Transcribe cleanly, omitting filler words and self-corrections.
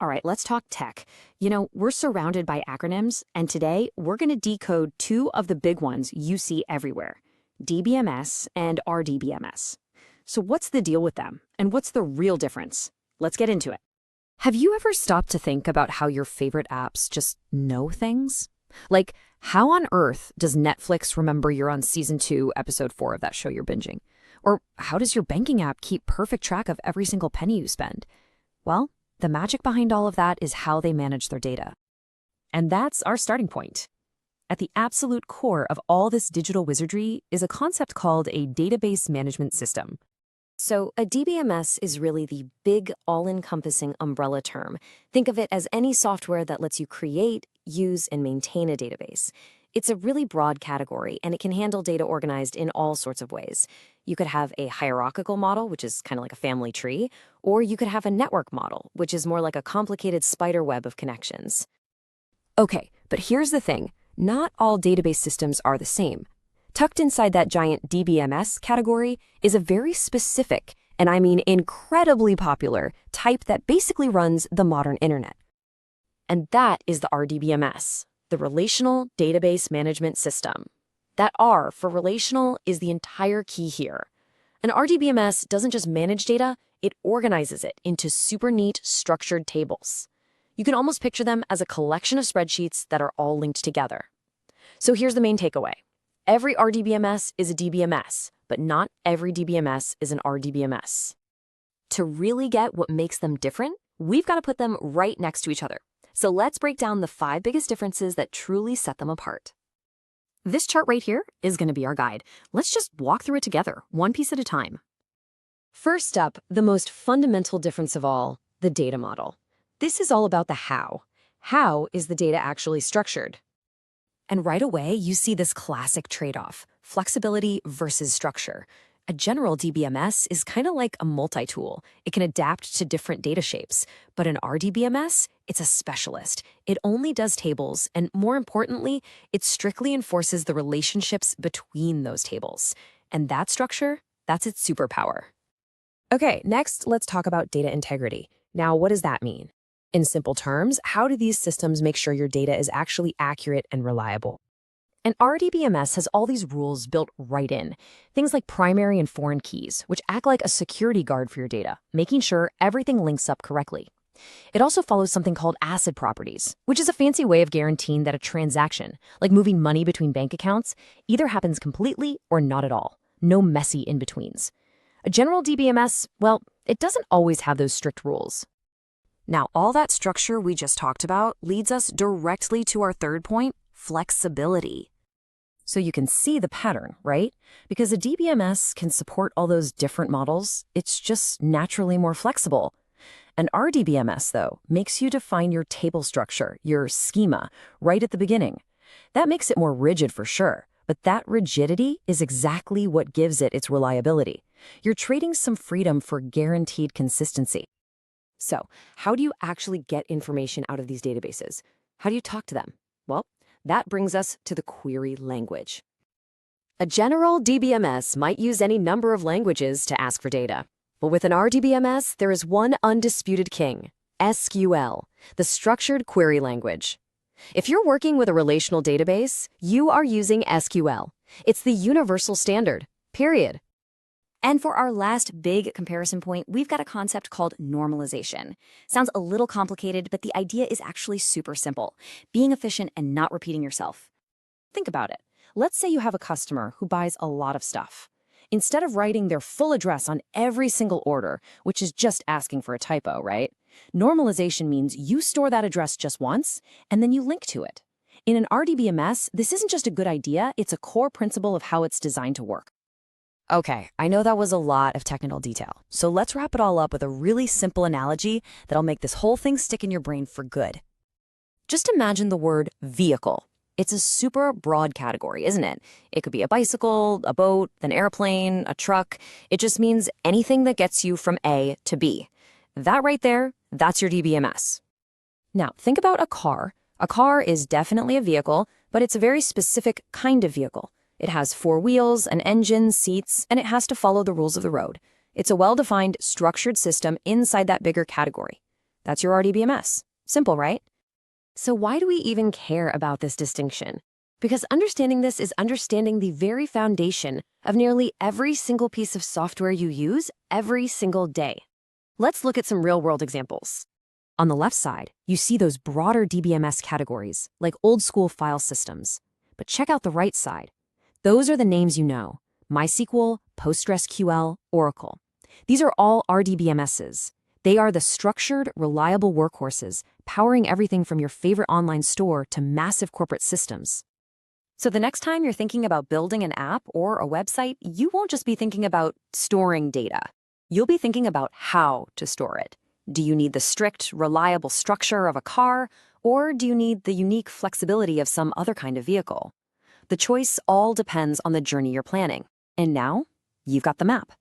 All right, let's talk tech. You know, we're surrounded by acronyms, and today we're going to decode two of the big ones you see everywhere, DBMS and RDBMS. So what's the deal with them, and what's the real difference? Let's get into it. Have you ever stopped to think about how your favorite apps just know things? Like, how on earth does Netflix remember you're on season 2, episode 4 of that show you're binging? Or how does your banking app keep perfect track of every single penny you spend? Well, the magic behind all of that is how they manage their data. And that's our starting point. At the absolute core of all this digital wizardry is a concept called a database management system. So a DBMS is really the big, all-encompassing umbrella term. Think of it as any software that lets you create, use, and maintain a database. It's a really broad category, and it can handle data organized in all sorts of ways. You could have a hierarchical model, which is kind of like a family tree, or you could have a network model, which is more like a complicated spider web of connections. Okay, but here's the thing. Not all database systems are the same. Tucked inside that giant DBMS category is a very specific, and I mean incredibly popular, type that basically runs the modern internet. And that is the RDBMS, the Relational Database Management System. That R for relational is the entire key here. An RDBMS doesn't just manage data, it organizes it into super neat, structured tables. You can almost picture them as a collection of spreadsheets that are all linked together. So here's the main takeaway. Every RDBMS is a DBMS, but not every DBMS is an RDBMS. To really get what makes them different, we've got to put them right next to each other. So let's break down the 5 biggest differences that truly set them apart. This chart right here is going to be our guide. Let's just walk through it together, one piece at a time. First up, the most fundamental difference of all, the data model. This is all about the how. How is the data actually structured? And right away, you see this classic trade-off, flexibility versus structure. A general DBMS is kind of like a multi-tool. It can adapt to different data shapes. But an RDBMS, it's a specialist. It only does tables, and more importantly, it strictly enforces the relationships between those tables. And that structure, that's its superpower. Okay, next, let's talk about data integrity. Now, what does that mean? In simple terms, how do these systems make sure your data is actually accurate and reliable? An RDBMS has all these rules built right in. Things like primary and foreign keys, which act like a security guard for your data, making sure everything links up correctly. It also follows something called ACID properties, which is a fancy way of guaranteeing that a transaction, like moving money between bank accounts, either happens completely or not at all. No messy in-betweens. A general DBMS, well, it doesn't always have those strict rules. Now, all that structure we just talked about leads us directly to our third point, flexibility. So you can see the pattern, right? Because a DBMS can support all those different models, it's just naturally more flexible. An RDBMS, though, makes you define your table structure, your schema, right at the beginning. That makes it more rigid for sure, but that rigidity is exactly what gives it its reliability. You're trading some freedom for guaranteed consistency. So, how do you actually get information out of these databases? How do you talk to them? Well, that brings us to the query language. A general DBMS might use any number of languages to ask for data. But with an RDBMS, there is one undisputed king, SQL, the structured query language. If you're working with a relational database, you are using SQL. It's the universal standard, period. And for our last big comparison point, we've got a concept called normalization. Sounds a little complicated, but the idea is actually super simple. Being efficient and not repeating yourself. Think about it. Let's say you have a customer who buys a lot of stuff. Instead of writing their full address on every single order, which is just asking for a typo, right? Normalization means you store that address just once, and then you link to it. In an RDBMS, this isn't just a good idea, it's a core principle of how it's designed to work. Okay, I know that was a lot of technical detail, so let's wrap it all up with a really simple analogy that'll make this whole thing stick in your brain for good. Just imagine the word vehicle. It's a super broad category, isn't it? It could be a bicycle, a boat, an airplane, a truck. It just means anything that gets you from A to B. That right there, that's your DBMS. Now, think about a car. A car is definitely a vehicle, but it's a very specific kind of vehicle. It has 4 wheels, an engine, seats, and it has to follow the rules of the road. It's a well-defined, structured system inside that bigger category. That's your RDBMS. Simple, right? So why do we even care about this distinction? Because understanding this is understanding the very foundation of nearly every single piece of software you use every single day. Let's look at some real-world examples. On the left side, you see those broader DBMS categories, like old-school file systems. But check out the right side. Those are the names you know: MySQL, PostgreSQL, Oracle. These are all RDBMSs. They are the structured, reliable workhorses powering everything from your favorite online store to massive corporate systems. So the next time you're thinking about building an app or a website, you won't just be thinking about storing data. You'll be thinking about how to store it. Do you need the strict, reliable structure of a car, or do you need the unique flexibility of some other kind of vehicle? The choice all depends on the journey you're planning. And now, you've got the map.